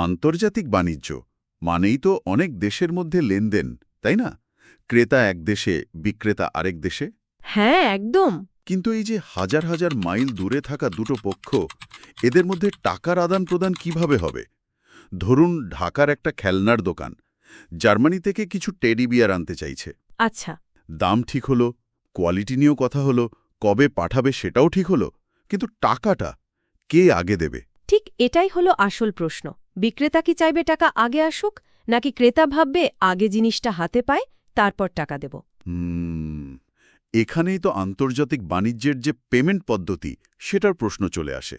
আন্তর্জাতিক বাণিজ্য মানেই তো অনেক দেশের মধ্যে লেনদেন, তাই না? ক্রেতা এক দেশে, বিক্রেতা আরেক দেশে। হ্যাঁ, একদম। কিন্তু এই যে হাজার হাজার মাইল দূরে থাকা দুটো পক্ষ, এদের মধ্যে টাকার আদান প্রদান কিভাবে হবে? ধরুন ঢাকার একটা খেলনার দোকান জার্মানি থেকে কিছু টেডি বিয়ার আনতে চাইছে। আচ্ছা। দাম ঠিক হলো, কোয়ালিটি নিয়েও কথা হলো, কবে পাঠাবে সেটাও ঠিক হলো, কিন্তু টাকাটা কে আগে দেবে? ঠিক এটাই হলো আসল প্রশ্ন। বিক্রেতা কি চাইবে টাকা আগে আসুক, নাকি ক্রেতা ভাববে আগে জিনিসটা হাতে পায় তারপর টাকা দেব? এখানেই তো আন্তর্জাতিক বাণিজ্যের যে পেমেন্ট পদ্ধতি সেটার প্রশ্ন চলে আসে।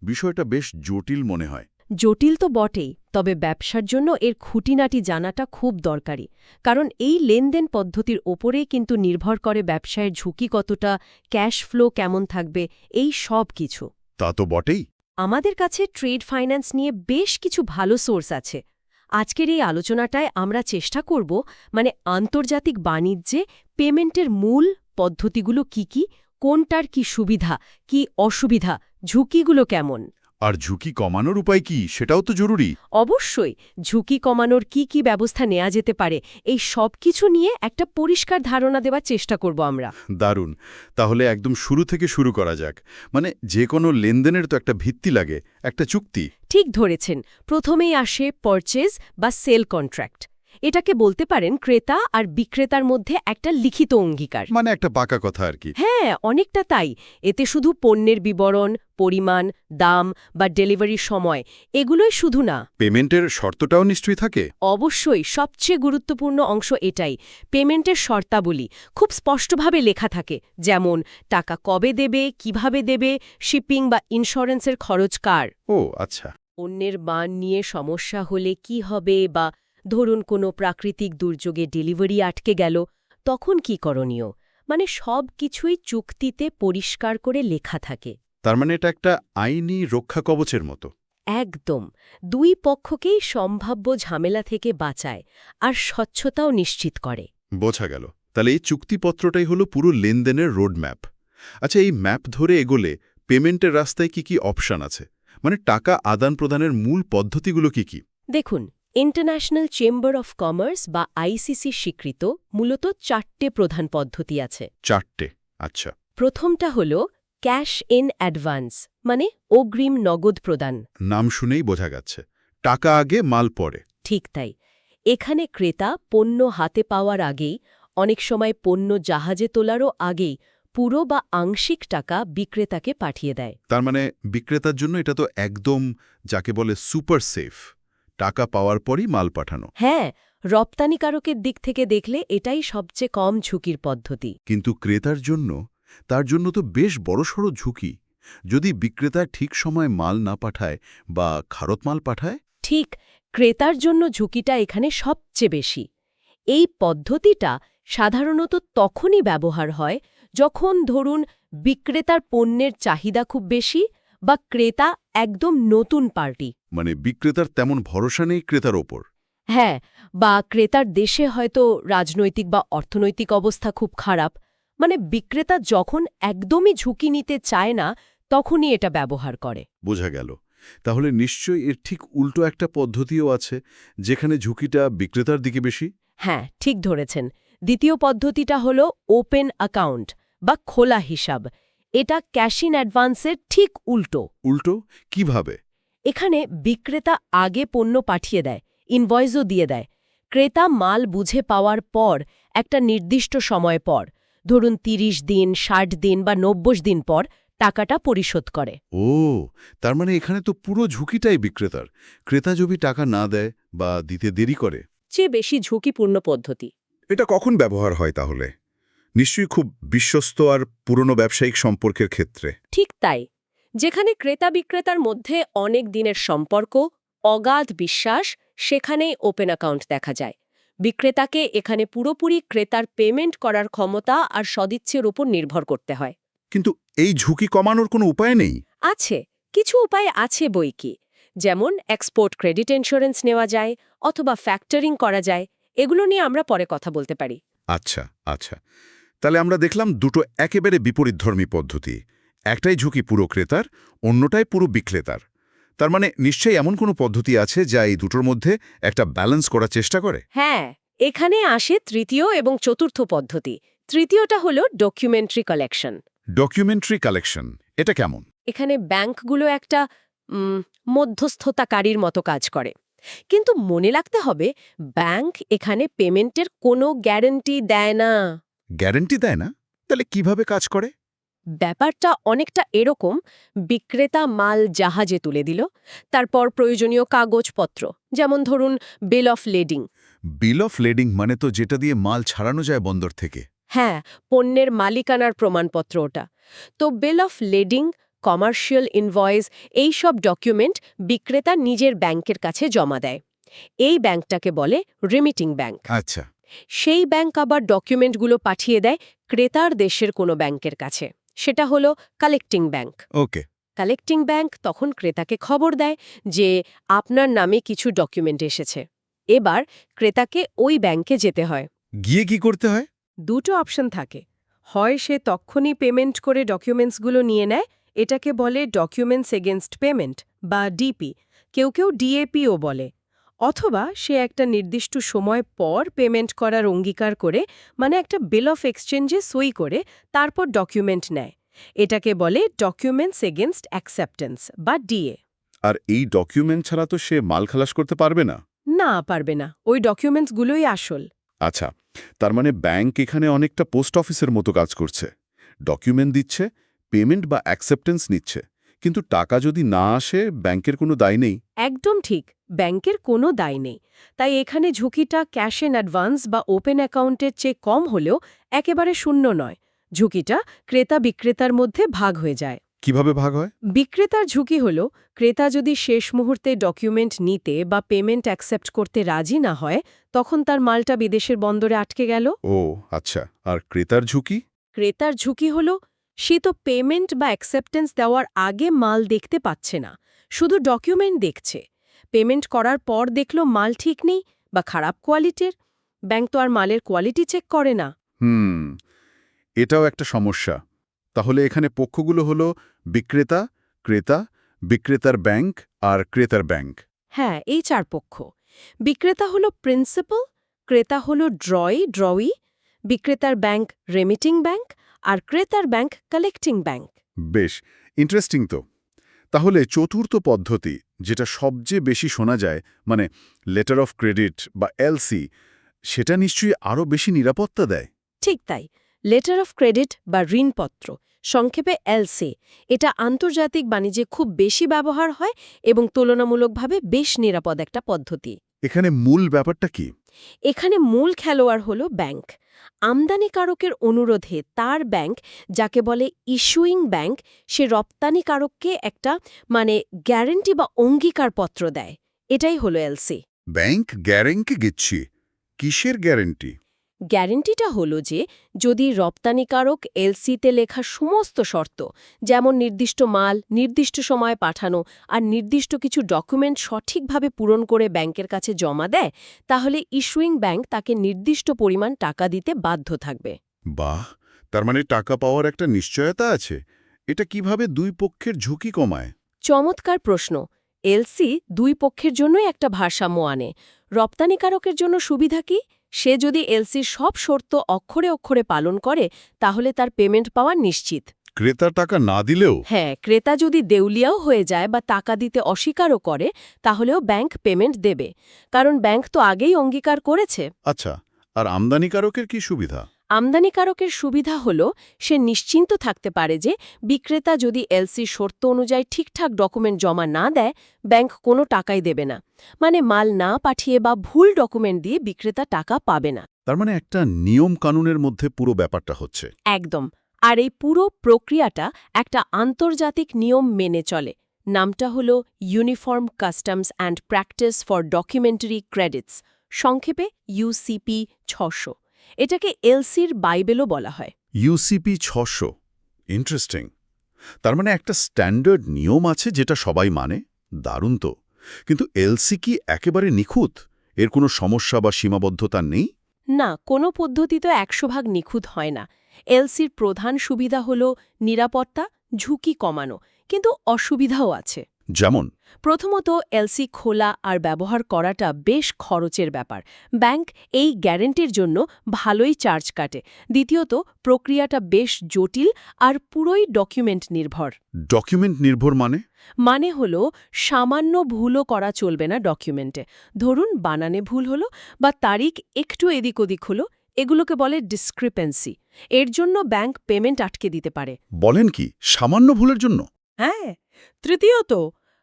বিষয়টা বেশ জটিল মনে হয়। জটিল তো বটেই, তবে ব্যবসার জন্য এর খুঁটিনাটি জানাটা খুব দরকারি। কারণ এই লেনদেন পদ্ধতির ওপরেই কিন্তু নির্ভর করে ব্যবসায়ের ঝুঁকি কতটা, ক্যাশ ফ্লো কেমন থাকবে, এই সব কিছু। তা তো বটেই। আমাদের কাছে ট্রেড ফাইন্যান্স নিয়ে বেশ কিছু ভালো সোর্স আছে। আজকের এই আলোচনাটায় আমরা চেষ্টা করব আন্তর্জাতিক বাণিজ্যে পেমেন্টের মূল পদ্ধতিগুলো কি, কোনটার কি সুবিধা, কি অসুবিধা, ঝুঁকিগুলো কেমন। আর ঝুঁকি কমানোর উপায় কি সেটাও তো জরুরি। অবশ্যই ঝুঁকি কমানোর কি ব্যবস্থা নেওয়া যেতে পারে, এই সব কিছু নিয়ে একটা পরিষ্কার ধারণা দেওয়ার চেষ্টা করব আমরা। দারুণ। তাহলে একদম শুরু থেকে শুরু করা যাক। যে কোনো লেনদেনের তো একটা ভিত্তি লাগে, একটা চুক্তি। ঠিক ধরেছেন। প্রথমেই আসে পারচেজ বা সেল কন্ট্রাক্ট। এটাকে বলতে পারেন ক্রেতা আর বিক্রেতার মধ্যে একটা লিখিত অঙ্গীকার। একটা পাকা কথা আর কি। হ্যাঁ, অনেকটা তাই। এতে শুধু পণ্যের বিবরণ, পরিমাণ, দাম বা ডেলিভারির সময় এগুলোই শুধু না, পেমেন্টের শর্তটাও নিশ্চয়ই থাকে। অবশ্যই সবচেয়ে গুরুত্বপূর্ণ অংশ এটাই। পেমেন্টের শর্তাবলী খুব স্পষ্টভাবে লেখা থাকে, যেমন টাকা কবে দেবে, কিভাবে দেবে, শিপিং বা ইন্স্যুরেন্সের খরচ কার। ও আচ্ছা। পণ্যের মান নিয়ে সমস্যা হলে কি হবে, বা ধরুন কোনো প্রাকৃতিক দুর্যোগে ডেলিভারি আটকে গেল, তখন কি করণীয়, সব কিছুই চুক্তিতে পরিষ্কার করে লেখা থাকে। তার এটা একটা আইনি রক্ষা কবচের মতো। একদম। দুই পক্ষকেই সম্ভাব্য ঝামেলা থেকে বাঁচায় আর স্বচ্ছতাও নিশ্চিত করে। বোঝা গেল। তাহলে এই চুক্তিপত্রটাই হলো পুরো লেনদেনের রোডম্যাপ। আচ্ছা, এই ম্যাপ ধরে এগোলে পেমেন্টের রাস্তায় কি অপশান আছে? টাকা আদান প্রদানের মূল পদ্ধতিগুলো কি? দেখুন, ইন্টারন্যাশনাল চেম্বার অফ কমার্স বা আইসিসি স্বীকৃত মূলত 4টে প্রধান পদ্ধতি আছে। 4টে? আচ্ছা। প্রথমটা হল ক্যাশ ইন অ্যাডভান্স, অগ্রিম নগদ প্রদান। নাম শুনেই বোঝা যাচ্ছে টাকা আগে মাল পরে। ঠিক তাই। এখানে ক্রেতা পণ্য হাতে পাওয়ার আগেই, অনেক সময় পণ্য জাহাজে তোলারও আগেই পুরো বা আংশিক টাকা বিক্রেতাকে পাঠিয়ে দেয়। তার বিক্রেতার জন্য এটা তো একদম যাকে বলে সুপার সেফ। টাকা পাওয়ার পরই মাল পাঠানো। হ্যাঁ, রপ্তানিকারকের দিক থেকে দেখলে এটাই সবচেয়ে কম ঝুঁকির পদ্ধতি। কিন্তু ক্রেতার জন্য, তার জন্য তো বেশ বড়সড় ঝুঁকি। যদি বিক্রেতা ঠিক সময় মাল না পাঠায় বা খারত মাল পাঠায়। ঠিক, ক্রেতার জন্য ঝুঁকিটা এখানে সবচেয়ে বেশি। এই পদ্ধতিটা সাধারণত তখনই ব্যবহার হয় যখন ধরুন বিক্রেতার পণ্যের চাহিদা খুব বেশি, বা ক্রেতা একদম নতুন পার্টি। বিক্রেতার তেমন ভরসা নেই ক্রেতার ওপর। হ্যাঁ, বা ক্রেতার দেশে হয়তো রাজনৈতিক বা অর্থনৈতিক অবস্থা খুব খারাপ। বিক্রেতা যখন একদমই ঝুঁকি নিতে চায় না, তখনই এটা ব্যবহার করে। বোঝা গেল। তাহলে নিশ্চয়ই এর ঠিক উল্টো একটা পদ্ধতিও আছে, যেখানে ঝুঁকিটা বিক্রেতার দিকে বেশি। হ্যাঁ, ঠিক ধরেছেন। দ্বিতীয় পদ্ধতিটা হল ওপেন অ্যাকাউন্ট বা খোলা হিসাব। এটা ক্যাশ ইন অ্যাডভান্সের ঠিক উল্টো। উল্টো কিভাবে? এখানে বিক্রেতা আগে পণ্য পাঠিয়ে দেয়, ইনভয়েসও দিয়ে দেয়। ক্রেতা মাল বুঝে পাওয়ার পর একটা নির্দিষ্ট সময় পর, ধরুন ৩০ দিন, ৬০ দিন বা ৯০ দিন পর টাকাটা পরিশোধ করে। ও, তার এখানে তো পুরো ঝুঁকিটাই বিক্রেতার। ক্রেতা যদি টাকা না দেয় বা দিতে দেরি করে। চেয়ে বেশি ঝুঁকিপূর্ণ পদ্ধতি। এটা কখন ব্যবহার হয় তাহলে? নিশ্চয়ই খুব বিশ্বস্ত আর পুরনো ব্যবসায়িক সম্পর্কের ক্ষেত্রে। ঠিক তাই। যেখানে ক্রেতা বিক্রেতার মধ্যে অনেক দিনের সম্পর্ক, অগাধ বিশ্বাস, সেখানেই ওপেন অ্যাকাউন্ট দেখা যায়। বিক্রেতাকে এখানে পুরোপুরি ক্রেতার পেমেন্ট করার ক্ষমতা আর সদিচ্ছের উপর নির্ভর করতে হয়। কিন্তু এই ঝুঁকি কমানোর কোনো উপায় নেই? আছে, কিছু উপায় আছে বইকি। যেমন এক্সপোর্ট ক্রেডিট ইন্স্যুরেন্স নেওয়া যায়, অথবা ফ্যাক্টরিং করা যায়। এগুলো নিয়ে আমরা পরে কথা বলতে পারি। আচ্ছা আচ্ছা। তাহলে আমরা দেখলাম দুটো একেবারে বিপরীতধর্মী পদ্ধতি। একটাই ঝুঁকি পুরো ক্রেতার, অন্যটাই পুরো বিক্রেতার। তার মানে নিশ্চয়ই এমন কোনো পদ্ধতি আছে যা এই দুটোর মধ্যে একটা ব্যালেন্স করার চেষ্টা করে। হ্যাঁ, এখানে আসে তৃতীয় এবং চতুর্থ পদ্ধতি। তৃতীয়টা হলো ডকুমেন্টারি কালেকশন। ডকুমেন্টারি কালেকশন এটা কেমন? এখানে ব্যাংকগুলো একটা মধ্যস্থতাকারীর মতো কাজ করে। কিন্তু মনে রাখতে হবে, ব্যাংক এখানে পেমেন্টের কোনো গ্যারান্টি দেয় না। গ্যারান্টি দেয় না? তাহলে কিভাবে কাজ করে? ব্যাপারটা অনেকটা এরকম, বিক্রেতা মাল জাহাজে তুলে দিল, তারপর প্রয়োজনীয় কাগজপত্র, যেমন ধরুন বিল অফ লেডিং। বিল অফ লেডিং মানে তো যেটা দিয়ে মাল ছাড়ানো যায় বন্দর থেকে। হ্যাঁ, পণ্যের মালিকানার প্রমাণপত্র ওটা। তো বিল অফ লেডিং, কমার্শিয়াল ইনভয়েস, এই সব ডকুমেন্ট বিক্রেতা নিজের ব্যাংকের কাছে জমা দেয়। এই ব্যাংকটাকে বলে রিমিটিং ব্যাংক। আচ্ছা। সেই ব্যাংক আবার ডকুমেন্টগুলো পাঠিয়ে দেয় ক্রেতার দেশের কোনো ব্যাংকের কাছে। সেটা হলো কালেক্টিং ব্যাংক। ওকে। কালেক্টিং ব্যাংক তখন ক্রেতাকে খবর দেয় যে আপনার নামে কিছু ডকুমেন্ট এসেছে। এবার ক্রেতাকে ওই ব্যাংকে যেতে হয়। গিয়ে কি করতে হয়? দুটো অপশন থাকে। হয় সে তক্ষুনি পেমেন্ট করে ডকুমেন্টসগুলো নিয়ে নেয়, এটাকে বলে ডকুমেন্টস এগেনস্ট পেমেন্ট বা ডিপি, কেউ কেউ ডিএপিও বলে। অথবা সে একটা নির্দিষ্ট সময় পর পেমেন্ট করার অঙ্গীকার করে, মানে একটা বিল অফ এক্সচেঞ্জে সই করে তারপর ডকুমেন্ট নেয়। এটাকে বলে ডকুমেন্টস এগেনস্ট অ্যাকসেপ্টেন্স বা ডিএ। আর এই ডকুমেন্ট ছাড়া তো সে মাল খালাস করতে পারবে না। না, পারবে না। ওই ডকুমেন্টসগুলোই আসল। আচ্ছা, তার মানে ব্যাংক এখানে অনেকটা পোস্ট অফিসের মতো কাজ করছে। ডকুমেন্ট দিচ্ছে, পেমেন্ট বা অ্যাকসেপ্টেন্স নিচ্ছে, কিন্তু টাকা যদি না আসে ব্যাংকের কোনো দায় নেই। একদম ঠিক, ব্যাংকের কোনো দায় নেই। তাই এখানে ঝুঁকিটা ক্যাশ ইন অ্যাডভান্স বা ওপেন অ্যাকাউন্টের চেয়ে কম হলেও একেবারে শূন্য নয়। ঝুঁকিটা ক্রেতা বিক্রেতার মধ্যে ভাগ হয়ে যায়। কিভাবে ভাগ হয়? বিক্রেতার ঝুঁকি হল, ক্রেতা যদি শেষ মুহূর্তে ডকুমেন্ট নিতে বা পেমেন্ট অ্যাকসেপ্ট করতে রাজি না হয়, তখন তার মালটা বিদেশের বন্দরে আটকে গেল। ও আচ্ছা, আর ক্রেতার ঝুঁকি? ক্রেতার ঝুঁকি হল, সে তো পেমেন্ট বা অ্যাকসেপ্টেন্স দেওয়ার আগে মাল দেখতে পাচ্ছে না, শুধু ডকুমেন্ট দেখছে। পেমেন্ট করার পর দেখল মাল ঠিক নেই বা খারাপ কোয়ালিটির। ব্যাংক তো আর মালের কোয়ালিটি চেক করে না। এটাও একটা সমস্যা। তাহলে এখানে পক্ষগুলো হলো বিক্রেতা, ক্রেতা, বিক্রেতার ব্যাংক আর ক্রেতার ব্যাংক। হ্যাঁ, এই চার পক্ষ। বিক্রেতা হলো প্রিন্সিপাল, ক্রেতা হলো ড্রয়ি, বিক্রেতার ব্যাংক রেমিটিং ব্যাংক, আর ক্রেতার ব্যাংক কালেক্টিং ব্যাংক। বেশ ইন্টারেস্টিং তো। তাহলে চতুর্থ পদ্ধতি, যেটা সবচেয়ে বেশি শোনা যায়, মানে লেটার অফ ক্রেডিট বা এলসি, সেটা নিশ্চয়ই আরও বেশি নিরাপত্তা দেয়। ঠিক তাই, লেটার অফ ক্রেডিট বা ঋণপত্র, সংক্ষেপে এলসি, এটা আন্তর্জাতিক বাণিজ্যে খুব বেশি ব্যবহার হয় এবং তুলনামূলকভাবে বেশ নিরাপদ একটা পদ্ধতি। এখানে মূল ব্যাপারটা কি? এখানে মূল খেলোয়াড় হল ব্যাংক। আমদানিকারকের অনুরোধে তার ব্যাংক, যাকে বলে ইস্যুইং ব্যাংক, সে রপ্তানিকারককে একটা গ্যারান্টি বা অঙ্গীকারপত্র দেয়। এটাই হলো এলসি। ব্যাংক গ্যারেন্টি দিচ্ছি? কিসের গ্যারেন্টি? গ্যারেন্টিটা হলো যে যদি রপ্তানিকারক এলসিতে লেখা সমস্ত শর্ত, যেমন নির্দিষ্ট মাল নির্দিষ্ট সময়ে পাঠানো আর নির্দিষ্ট কিছু ডকুমেন্ট সঠিকভাবে পূরণ করে ব্যাংকের কাছে জমা দেয়, তাহলে ইস্যুইং ব্যাংক তাকে নির্দিষ্ট পরিমাণ টাকা দিতে বাধ্য থাকবে। বাহ, তার মানে টাকা পাওয়ার একটা নিশ্চয়তা আছে। এটা কিভাবে দুই পক্ষের ঝুঁকি কমায়? চমৎকার প্রশ্ন। এলসি দুই পক্ষের জন্যই একটা ভারসাম্য আনে। রপ্তানিকারকের জন্য সুবিধা কি? সে যদি এলসির সব শর্ত অক্ষরে অক্ষরে পালন করে, তাহলে তার পেমেন্ট পাওয়া নিশ্চিত। ক্রেতা টাকা না দিলেও? হ্যাঁ, ক্রেতা যদি দেউলিয়াও হয়ে যায় বা টাকা দিতে অস্বীকারও করে, তাহলেও ব্যাংক পেমেন্ট দেবে, কারণ ব্যাংক তো আগেই অঙ্গীকার করেছে। আচ্ছা, আর আমদানিকারকের কি সুবিধা? আমদানিকারকের সুবিধা হল, সে নিশ্চিন্ত থাকতে পারে যে বিক্রেতা যদি এলসি শর্ত অনুযায়ী ঠিকঠাক ডকুমেন্ট জমা না দেয়, ব্যাংক কোনো টাকাই দেবে না। মানে মাল না পাঠিয়ে বা ভুল ডকুমেন্ট দিয়ে বিক্রেতা টাকা পাবে না। তার মানে একটা নিয়ম কানুনের মধ্যে পুরো ব্যাপারটা হচ্ছে। একদম। আর এই পুরো প্রক্রিয়াটা একটা আন্তর্জাতিক নিয়ম মেনে চলে। নামটা হল uniform customs and practice for documentary credits, সংক্ষেপে ইউসিপি 600। এটাকে এলসির বাইবেলও বলা হয়। UCP 600, interesting. তার মানে একটা স্ট্যান্ডার্ড নিয়ম আছে যেটা সবাই মানে। দারুণ তো। কিন্তু এলসি কি একেবারে নিখুঁত? এর কোনো সমস্যা বা সীমাবদ্ধতা নেই? না, কোনো পদ্ধতি তো 100% নিখুঁত হয় না। এলসির প্রধান সুবিধা হল নিরাপত্তা, ঝুঁকি কমানো, কিন্তু অসুবিধাও আছে। যেমন? প্রথমত এলসি খোলা আর ব্যবহার করাটা বেশ খরচের ব্যাপার। ব্যাংক এই গ্যারেন্টির জন্য ভালোই চার্জ কাটে। দ্বিতীয়ত প্রক্রিয়াটা বেশ জটিল আর পুরোই ডকুমেন্ট নির্ভর। ডকুমেন্ট নির্ভর মানে? মানে হলো সামান্য ভুলও করা চলবে না ডকুমেন্টে। ধরুন বানানে ভুল হলো বা তারিখ একটু এদিক ওদিক হলো, এগুলোকে বলে ডিসক্রিপেন্সি। এর জন্য ব্যাংক পেমেন্ট আটকে দিতে পারে। বলেন কি, সামান্য ভুলের জন্য? হ্যাঁ। তৃতীয়ত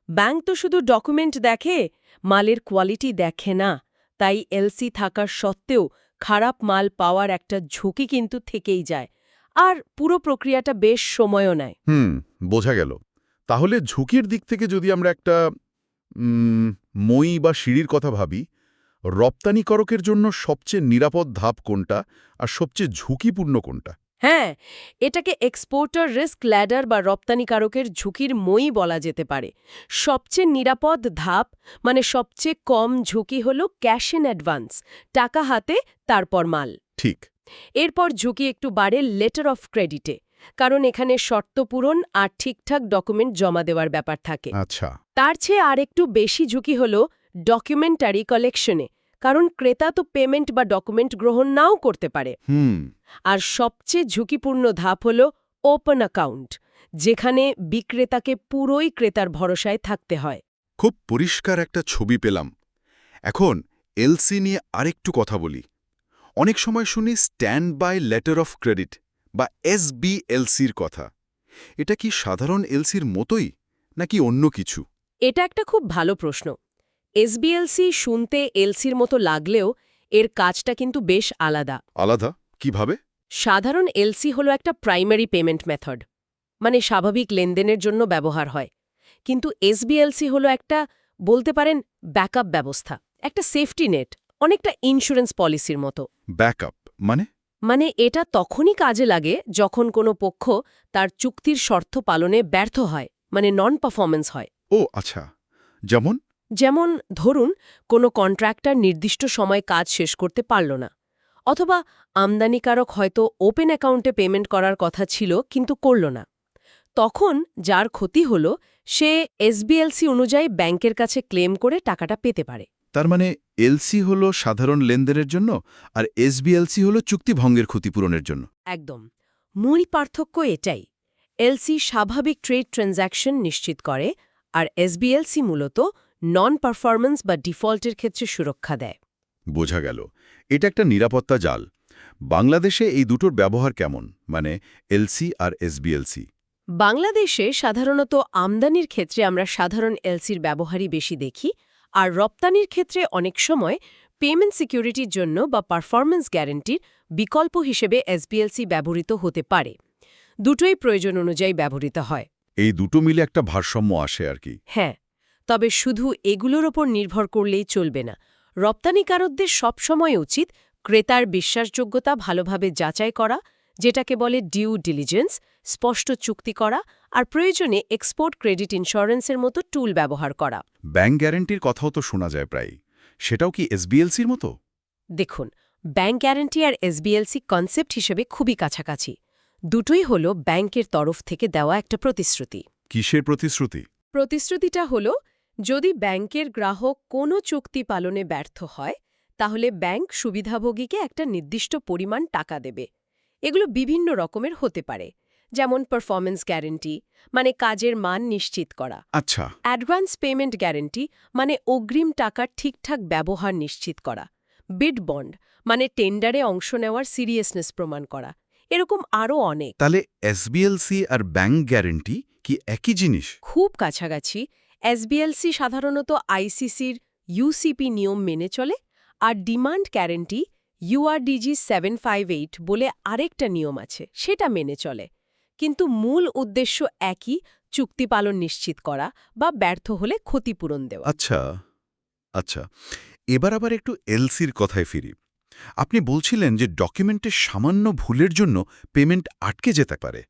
ব্যাংক তো শুধু ডকুমেন্ট দেখে, মালের কোয়ালিটি দেখে না। তাই এলসি থাকার সত্ত্বেও খারাপ মাল পাওয়ার একটা ঝুঁকি কিন্তু থেকেই যায়। আর পুরো প্রক্রিয়াটা বেশ সময়ও নেয়। বোঝা গেল। তাহলে ঝুঁকির দিক থেকে যদি আমরা একটা মই বা সিঁড়ির কথা ভাবি, রপ্তানিকারকের জন্য সবচেয়ে নিরাপদ ধাপ কোনটা আর সবচেয়ে ঝুঁকিপূর্ণ কোনটা? হ্যাঁ, এটাকে এক্সপোর্টার রিস্ক ল্যাডার বা রপ্তানিকারকের ঝুঁকির মই বলা যেতে পারে। সবচেয়ে নিরাপদ ধাপ মানে সবচেয়ে কম ঝুঁকি হল ক্যাশ ইন অ্যাডভান্স, টাকা হাতে তারপর মাল। ঠিক। এরপর ঝুঁকি একটু বাড়ে লেটার অফ ক্রেডিটে, কারণ এখানে শর্ত পূরণ আর ঠিকঠাক ডকুমেন্ট জমা দেওয়ার ব্যাপার থাকে। আচ্ছা। তার চেয়ে আর একটু বেশি ঝুঁকি হল ডকুমেন্টারি কালেকশনে, কারণ ক্রেতা তো পেমেন্ট বা ডকুমেন্ট গ্রহণ নাও করতে পারে। আর সবচেয়ে ঝুঁকিপূর্ণ ধাপ হল ওপেন অ্যাকাউন্ট, যেখানে বিক্রেতাকে পুরোই ক্রেতার ভরসায় থাকতে হয়। খুব পরিষ্কার একটা ছবি পেলাম। এখন এলসি নিয়ে আরেকটু কথা বলি। অনেক সময় শুনি stand by letter of credit বা এসবিএলসির কথা। এটা কি সাধারণ এলসির মতোই নাকি অন্য কিছু? এটা একটা খুব ভালো প্রশ্ন। এসবিএলসি শুনতে এলসির মতো লাগলেও এর কাজটা কিন্তু বেশ আলাদা। আলাদা কিভাবে? সাধারণ এলসি হলো একটা প্রাইমারি পেমেন্ট মেথড, মানে স্বাভাবিক লেনদেনের জন্য ব্যবহার হয়। কিন্তু এসবিএলসি হলো একটা, বলতে পারেন, ব্যাকআপ ব্যবস্থা, একটা সেফটি নেট, অনেকটা ইন্স্যুরেন্স পলিসির মতো। ব্যাকআপ মানে? মানে এটা তখনই কাজে লাগে যখন কোনো পক্ষ তার চুক্তির শর্ত পালনে ব্যর্থ হয়, মানে নন পারফরমেন্স হয়। ও আচ্ছা। যেমন? যেমন ধরুন কোনো কন্ট্রাক্টর নির্দিষ্ট সময় কাজ শেষ করতে পারল না, অথবা আমদানিকারক হয়তো ওপেন অ্যাকাউন্টে পেমেন্ট করার কথা ছিল কিন্তু করল না। তখন যার ক্ষতি হল সে এসবিএলসি অনুযায়ী ব্যাংকের কাছে ক্লেম করে টাকাটা পেতে পারে। তার মানে এলসি হলো সাধারণ লেনদেনের জন্য আর এসবিএলসি হলো চুক্তিভঙ্গের ক্ষতিপূরণের জন্য। একদম। মূল পার্থক্য এটাই। এলসি স্বাভাবিক ট্রেড ট্রানজ্যাকশন নিশ্চিত করে, আর এসবিএলসি মূলত নন পারফরম্যান্স বা ডিফল্টের ক্ষেত্রে সুরক্ষা দেয়। বোঝা গেল। এটা একটা নিরাপত্তা জাল। বাংলাদেশে এই দুটোর ব্যবহার কেমন, মানে এলসি আর এসবিএলসি? বাংলাদেশে সাধারণত আমদানির ক্ষেত্রে আমরা সাধারণ এলসির ব্যবহারই বেশি দেখি, আর রপ্তানির ক্ষেত্রে অনেক সময় পেমেন্ট সিকিউরিটির জন্য বা পারফরম্যান্স গ্যারান্টির বিকল্প হিসেবে এসবিএলসি ব্যবহৃত হতে পারে। দুটোই প্রয়োজন অনুযায়ী ব্যবহৃত হয়। এই দুটো মিলে একটা ভারসাম্য আসে আর কি। হ্যাঁ, তবে শুধু এগুলোর ওপর নির্ভর করলেই চলবে না। রপ্তানিকারকদের সবসময় উচিত ক্রেতার বিশ্বাসযোগ্যতা ভালোভাবে যাচাই করা, যেটাকে বলে ডিউ ডিলিজেন্স, স্পষ্ট চুক্তি করা, আর প্রয়োজনে এক্সপোর্ট ক্রেডিট ইন্স্যুরেন্সের মতো টুল ব্যবহার করা। ব্যাংক গ্যারান্টির কথাও তো শোনা যায় প্রায়। সেটাও কি এসবিএলসির মতো? দেখুন, ব্যাংক গ্যারান্টি আর এসবিএলসি কনসেপ্ট হিসেবে খুবই কাছাকাছি। দুটোই হল ব্যাংকের তরফ থেকে দেওয়া একটা প্রতিশ্রুতি। কিসের প্রতিশ্রুতি? প্রতিশ্রুতিটা হল, যদি ব্যাংকের গ্রাহক কোনো চুক্তি পালনে ব্যর্থ হয়, তাহলে ব্যাংক সুবিধাভোগীকে একটা নির্দিষ্ট পরিমাণ টাকা দেবে। এগুলো বিভিন্ন রকমের হতে পারে, যেমন পারফরম্যান্স গ্যারান্টি, মানে কাজের মান নিশ্চিত করা। আচ্ছা। অ্যাডভান্স পেমেন্ট গ্যারান্টি, মানে অগ্রিম টাকার ঠিকঠাক ব্যবহার নিশ্চিত করা। বিড বন্ড, মানে টেন্ডারে অংশ নেওয়ার সিরিয়াসনেস প্রমাণ করা। এরকম আরও অনেক। তাহলে এসবিএলসি আর ব্যাংক গ্যারান্টি কি একই জিনিস? খুব কাছাকাছি। এসবিএলসি সাধারণত আইসিসির ইউসিপি নিয়ম মেনে চলে, আর ডিমান্ড গ্যারান্টি URDG 758 বলে আরেকটা নিয়ম আছে, সেটা মেনে চলে। কিন্তু মূল উদ্দেশ্য একই, চুক্তি পালন নিশ্চিত করা বা ব্যর্থ হলে ক্ষতিপূরণ দেওয়া। আচ্ছা আচ্ছা। এবার আবার একটু এলসির কথায় ফিরি। আপনি বলছিলেন যে ডকুমেন্টের সামান্য ভুলের জন্য পেমেন্ট আটকে যেতে পারে।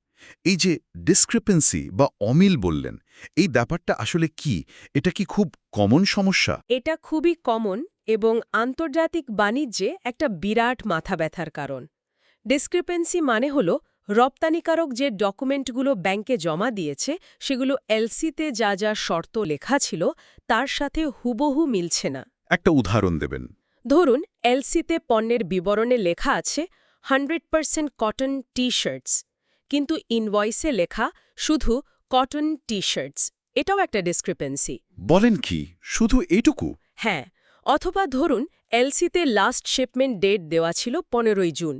এই যে ডিসক্রিপেন্সি বা অমিল বললেন, এই ব্যাপারটা আসলে কি? এটা কি খুব কমন সমস্যা? এটা খুবই কমন এবং আন্তর্জাতিক বাণিজ্যে একটা বিরাট মাথা ব্যথার কারণ। ডিসক্রিপেন্সি মানে হল রপ্তানিকারক যে ডকুমেন্টগুলো ব্যাংকে জমা দিয়েছে সেগুলো এলসিতে যা যা শর্ত লেখা ছিল তার সাথে হুবহু মিলছে না। একটা উদাহরণ দেবেন? ধরুন এলসিতে পণ্যের বিবরণে লেখা আছে 100% কটন টি-শার্টস, কিন্তু ইনভয়েসে লেখা শুধু কটন টি-শার্টস। এটাও একটা ডিসক্রিপেন্সি। বলেন কি, শুধু এইটুকু? হ্যাঁ, অথবা ধরুন এলসিতে লাস্ট শিপমেন্ট ডেট দেওয়া ছিল 15 জুন,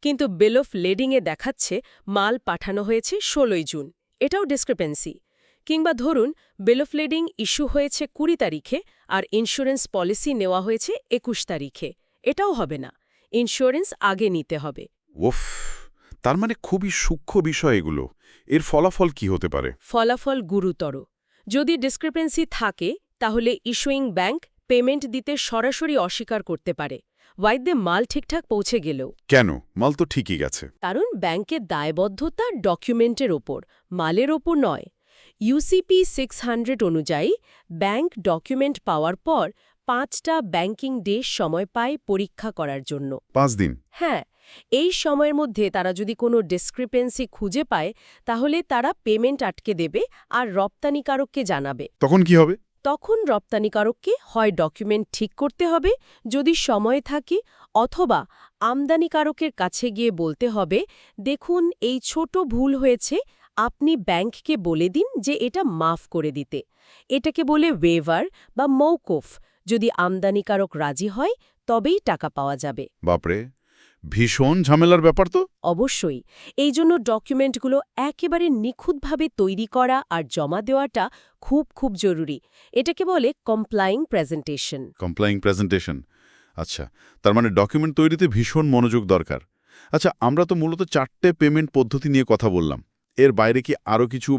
কিন্তু বিল অফ লেডিংয়ে দেখাচ্ছে মাল পাঠানো হয়েছে 16 জুন। এটাও ডিসক্রিপেন্সি। কিংবা ধরুন বিল অফ লেডিং ইস্যু হয়েছে 20 তারিখে আর ইন্স্যুরেন্স পলিসি নেওয়া হয়েছে 21 তারিখে। এটাও হবে না, ইন্স্যুরেন্স আগে নিতে হবে। ওফ, তার মানে খুবই সূক্ষ্ম বিষয় এগুলো। এর ফলাফল কি হতে পারে? ফলাফল গুরুতর। যদি ডিসক্রিপেন্সি থাকে তাহলে ইস্যুইং ব্যাংক পেমেন্ট দিতে সরাসরি অস্বীকার করতে পারে, ওয়াইদে মাল ঠিকঠাক পৌঁছে গেলেও। কেন? মাল তো ঠিকই গেছে। কারণ ব্যাংকের দায়বদ্ধতা ডকুমেন্টের ওপর, মালের ওপর নয়। ইউসিপি 600 অনুযায়ী ব্যাংক ডকুমেন্ট পাওয়ার পর 5টা ব্যাংকিং ডে সময় পায় পরীক্ষা করার জন্য। 5 দিন? হ্যাঁ, এই সময়ের মধ্যে তারা যদি কোনো ডিসক্রিপেন্সি খুঁজে পায় তাহলে তারা পেমেন্ট আটকে দেবে আর রপ্তানিকারককে জানাবে। তখন কি হবে? তখন রপ্তানিকারককে হয় ডকুমেন্ট ঠিক করতে হবে যদি সময় থাকে, অথবা আমদানিকারকের কাছে গিয়ে বলতে হবে, দেখুন এই ছোট ভুল হয়েছে, আপনি ব্যাংককে বলে দিন যে এটা মাফ করে দিতে। এটাকে বলে ওয়েভার বা মৌকুফ। যদি আমদানিকারক রাজি হয় তবেই টাকা পাওয়া যাবে। বাপরে, ভীষণ ঝামেলার ব্যাপার তো। অবশ্যই। এই জন্য ডকুমেন্টগুলো একেবারে নিখুঁতভাবে তৈরি করা আর জমা দেওয়াটা খুব খুব জরুরি। এটাকে বলে কমপ্লাইং প্রেজেন্টেশন। কমপ্লাইং প্রেজেন্টেশন। আচ্ছা, তার মানে ডকুমেন্ট তৈরিতে ভীষণ মনোযোগ দরকার। আচ্ছা, আমরা তো মূলত 4টে পেমেন্ট পদ্ধতি নিয়ে কথা বললাম। এর বাইরে কি আরও কিছু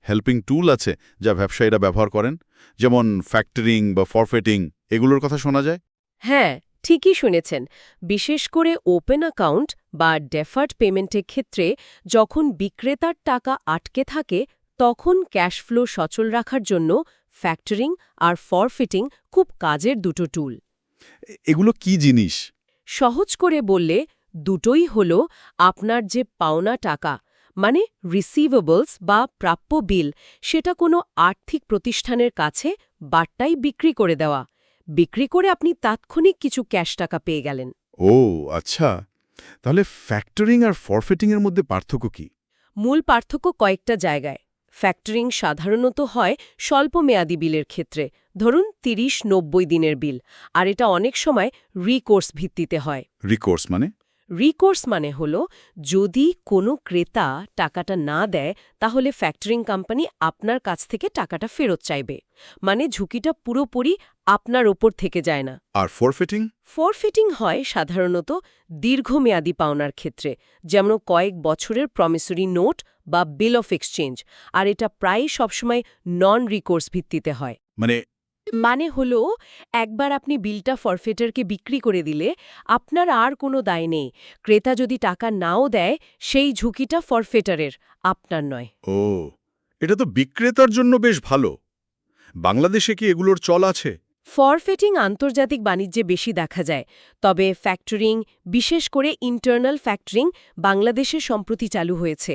হেল্পিং টুল আছে যা ব্যবসায়ীরা ব্যবহার করেন? যেমন ফ্যাক্টরিং বা ফরফেটিং, এগুলোর কথা শোনা যায়। হ্যাঁ, ঠিকই শুনেছেন। বিশেষ করে ওপেন অ্যাকাউন্ট বা ডেফার্ড পেমেন্টের ক্ষেত্রে যখন বিক্রেতার টাকা আটকে থাকে তখন ক্যাশ ফ্লো সচল রাখার জন্য ফ্যাক্টরিং আর ফরফিটিং খুব কাজের দুটো টুল। এগুলো কি জিনিস? সহজ করে বললে দুটোই হল আপনার যে পাওনা টাকা, মানে রিসিভেবলস বা প্রাপ্য বিল, সেটা কোনো আর্থিক প্রতিষ্ঠানের কাছে বাট্টাই বিক্রি করে দেওয়া। বিক্রি করে আপনি তাৎক্ষণিক কিছু ক্যাশ টাকা পেয়ে গেলেন। ও আচ্ছা, তাহলে ফ্যাক্টরিং আর ফরফেটিংয়ের মধ্যে পার্থক্য কি? মূল পার্থক্য কয়েকটা জায়গায়। ফ্যাক্টরিং সাধারণত হয় স্বল্পমেয়াদী বিলের ক্ষেত্রে, ধরুন 30-90 দিনের বিল, আর এটা অনেক সময় রিকোর্স ভিত্তিতে হয়। রিকোর্স মানে? রিকোর্স মানে হল যদি কোনো ক্রেতা টাকাটা না দেয় তাহলে ফ্যাক্টরিং কোম্পানি আপনার কাছ থেকে টাকাটা ফেরত চাইবে, মানে ঝুঁকিটা পুরোপুরি আপনার ওপর থেকে যায় না। আর ফরফেটিং? ফরফিটিং হয় সাধারণত দীর্ঘমেয়াদী পাওনার ক্ষেত্রে, যেমন কয়েক বছরের প্রমিসরি নোট বা বিল অফ এক্সচেঞ্জ, আর এটা প্রায় সবসময় নন রিকোর্স ভিত্তিতে হয়। মানে হলো একবার আপনি বিলটা ফরফেটারকে বিক্রি করে দিলে আপনার আর কোনো দায় নেই। ক্রেতা যদি টাকা নাও দেয় সেই ঝুঁকিটা ফরফেটারের, আপনার নয়। ও, এটা তো বিক্রেতার জন্য বেশ ভালো। বাংলাদেশে কি এগুলোর চল আছে? ফরফেটিং আন্তর্জাতিক বাণিজ্যে বেশি দেখা যায়, তবে ফ্যাক্টরিং, বিশেষ করে ইন্টারনাল ফ্যাক্টরিং, বাংলাদেশে সম্প্রতি চালু হয়েছে।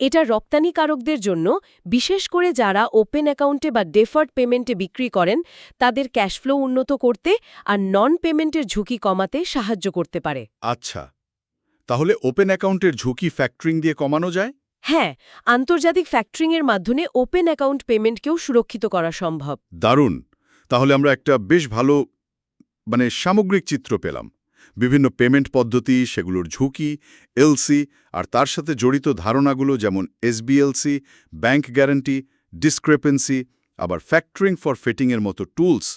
এটা রপ্তানিকারকদের জন্য, বিশেষ করে যারা ওপেন অ্যাকাউন্টে বা ডেফার্ড পেমেন্টে বিক্রি করেন, তাদের ক্যাশফ্লো উন্নত করতে আর নন পেমেন্টের ঝুঁকি কমাতে সাহায্য করতে পারে। আচ্ছা, তাহলে ওপেন অ্যাকাউন্টের ঝুঁকি ফ্যাক্টরিং দিয়ে কমানো যায়? হ্যাঁ, আন্তর্জাতিক ফ্যাক্টরিংয়ের মাধ্যমে ওপেন অ্যাকাউন্ট পেমেন্টকেও সুরক্ষিত করা সম্ভব। দারুণ। তাহলে আমরা একটা বেশ ভালো সামগ্রিক চিত্র পেলাম। বিভিন্ন পেমেন্ট পদ্ধতি, সেগুলোর ঝুঁকি, এলসি আর তার সাথে জড়িত ধারণাগুলো, যেমন এসবিএলসি, ব্যাংক গ্যারান্টি, ডিসক্রেপেন্সি, আবার ফ্যাক্টরিং ফর ফিটিংয়ের মতো টুলস।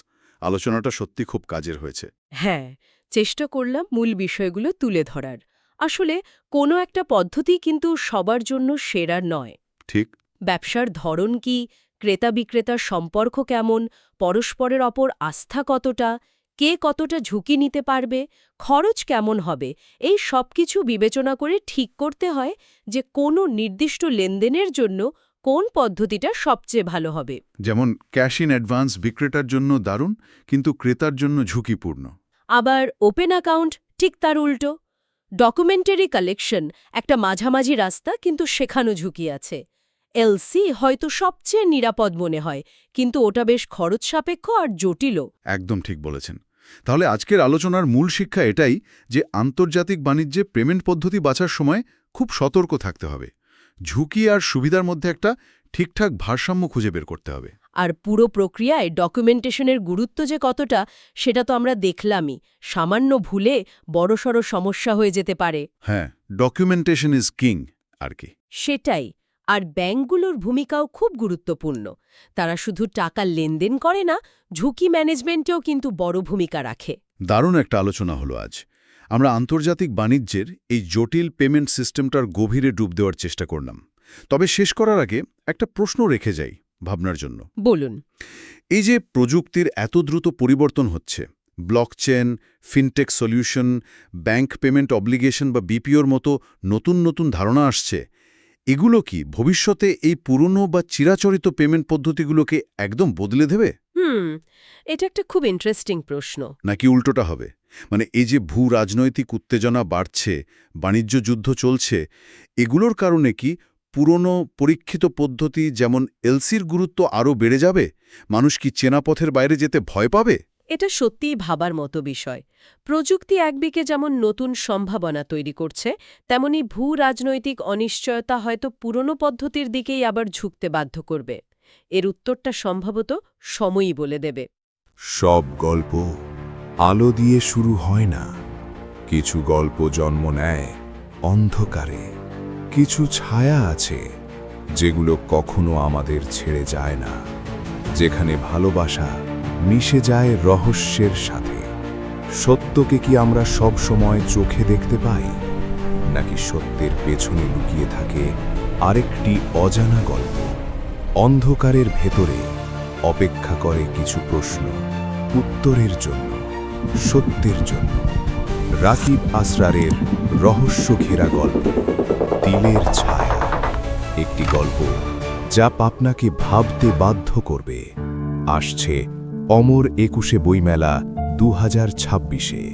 আলোচনাটা সত্যি খুব কাজের হয়েছে। হ্যাঁ, চেষ্টা করলাম মূল বিষয়গুলো তুলে ধরার। আসলে কোনো একটা পদ্ধতি কিন্তু সবার জন্য সেরা নয়। ঠিক। ব্যবসার ধরন কি, ক্রেতা বিক্রেতার সম্পর্ক কেমন, পরস্পরের ওপর আস্থা কতটা, কে কতটা ঝুঁকি নিতে পারবে, খরচ কেমন হবে, এই সব কিছু বিবেচনা করে ঠিক করতে হয় যে কোনো নির্দিষ্ট লেনদেনের জন্য কোন পদ্ধতিটা সবচেয়ে ভালো হবে। যেমন ক্যাশ ইন অ্যাডভান্স বিক্রেতার জন্য দারুণ, কিন্তু ক্রেতার জন্য ঝুঁকিপূর্ণ। আবার ওপেন অ্যাকাউন্ট ঠিক তার উল্টো। ডকুমেন্টারি কালেকশন একটা মাঝামাঝি রাস্তা, কিন্তু শেখানো ঝুঁকি আছে। এলসি হয়তো সবচেয়ে নিরাপদ মনে হয়, কিন্তু ওটা বেশ খরচ সাপেক্ষ আর জটিলও। একদম ঠিক বলেছেন। তাহলে আজকের আলোচনার মূল শিক্ষা এটাই যে আন্তর্জাতিক বাণিজ্যে পেমেন্ট পদ্ধতি বাছার সময় খুব সতর্ক থাকতে হবে। ঝুঁকি আর সুবিধার মধ্যে একটা ঠিকঠাক ভারসাম্য খুঁজে বের করতে হবে। আর পুরো প্রক্রিয়ায় ডকুমেন্টেশনের গুরুত্ব যে কতটা, সেটা তো আমরা দেখলামই। সামান্য ভুলে বড়সড় সমস্যা হয়ে যেতে পারে। হ্যাঁ, ডকুমেন্টেশন ইজ কিং আর কি। সেটাই। আর ব্যাংকগুলোর ভূমিকাও খুব গুরুত্বপূর্ণ। তারা শুধু টাকা লেনদেন করে না, ঝুঁকি ম্যানেজমেন্টেও কিন্তু বড় ভূমিকা রাখে। দারুণ একটা আলোচনা হলো আজ। আমরা আন্তর্জাতিক বাণিজ্যের এই জটিল পেমেন্ট সিস্টেমটার গভীরে ডুব দেওয়ার চেষ্টা করলাম। তবে শেষ করার আগে একটা প্রশ্ন রেখে যাই ভাবনার জন্য। বলুন। এই যে প্রযুক্তির এত দ্রুত পরিবর্তন হচ্ছে, blockchain, fintech solution, bank payment obligation বা বিপিওর মতো নতুন নতুন ধারণা আসছে, এগুলো কি ভবিষ্যতে এই পুরনো বা চিরাচরিত পেমেন্ট পদ্ধতিগুলোকে একদম বদলে দেবে? এটা একটা খুব ইন্টারেস্টিং প্রশ্ন। নাকি উল্টোটা হবে? মানে এই যে ভূ রাজনৈতিক উত্তেজনা বাড়ছে, বাণিজ্য যুদ্ধ চলছে, এগুলোর কারণে কি পুরনো পরীক্ষিত পদ্ধতি যেমন এলসির গুরুত্ব আরও বেড়ে যাবে? মানুষ কি চেনা পথের বাইরে যেতে ভয় পাবে? এটা সত্যিই ভাবার মতো বিষয়। প্রযুক্তি একদিকে যেমন নতুন সম্ভাবনা তৈরি করছে, তেমনি ভূ রাজনৈতিক অনিশ্চয়তা হয়তো পুরনো পদ্ধতির দিকেই আবার ঝুঁকতে বাধ্য করবে। এর উত্তরটা সম্ভবত সময়ই বলে দেবে। সব গল্প আলো দিয়ে শুরু হয় না। কিছু গল্প জন্ম নেয় অন্ধকারে। কিছু ছায়া আছে যেগুলো কখনো আমাদের ছেড়ে যায় না, যেখানে ভালোবাসা মিশে যায় রহস্যের সাথে। সত্যকে কি আমরা সব সময় চোখে দেখতে পাই, নাকি সত্যের পেছনে লুকিয়ে থাকে আরেকটি অজানা গল্প? অন্ধকারের ভেতরে অপেক্ষা করে কিছু প্রশ্ন, উত্তরের জন্য, সত্যের জন্য। রাকিব আসরারের রহস্য ঘেরা গল্প দিলের ছায়া, একটি গল্প যা আপনাকে ভাবতে বাধ্য করবে। আসছে অমর ২১শে বইমেলা ২০২৬-এ।